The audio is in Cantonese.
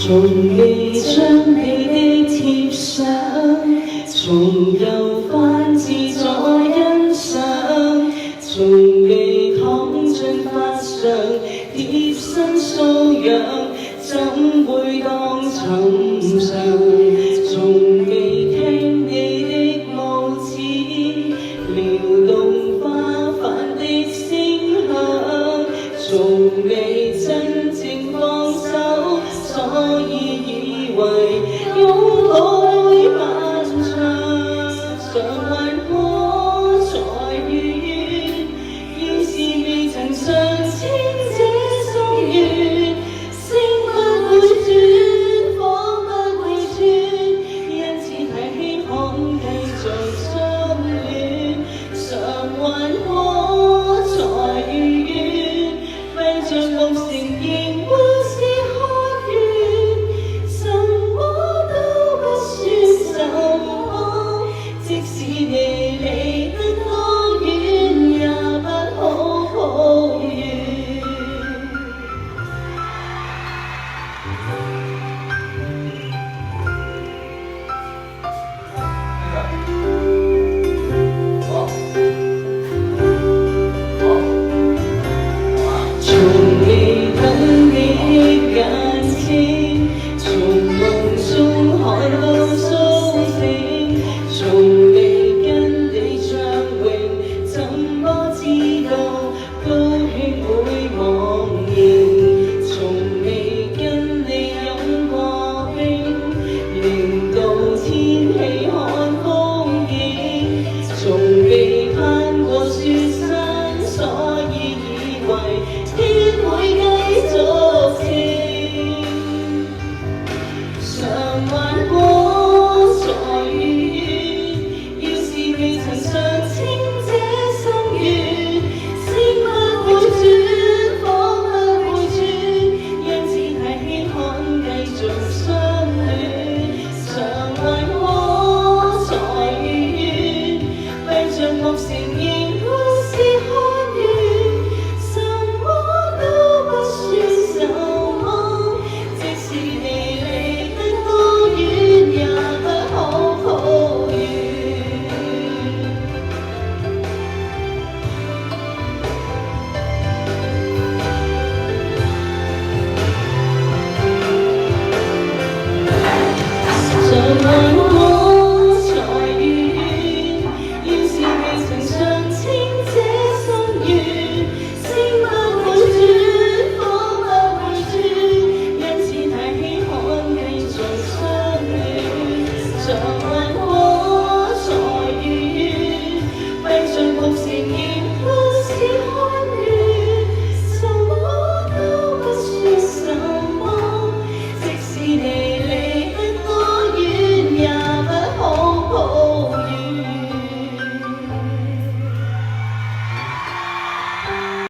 從未將你的貼上，重遊翻自在欣賞，從未躺進法上，貼身搔癢，怎會當尋常？從未聽你的舞姿，撩動花瓣的聲響，從未真正放手，所以以為擁抱會漫長。常還可再遇見，要是未曾嘗清這心願，星不會轉，火不會轉，因此提起可繼續相戀。常還可再遇見，閉着目承認會是渴願，什麼都不算什麼，即使你離得多遠，也不好抱怨。從未等你的眼睛，從夢中看到甦醒，從未跟你暢泳，怎麼知道高興會忘形？從未跟你飲過冰，令到天氣看風景，從未攀過雪山，所以以為天會繼續晴。常還可再遇見，要是未曾嘗清這心願，星不會轉，火不會轉，因此提起可繼續相戀。常還可再遇見，閉着目承認。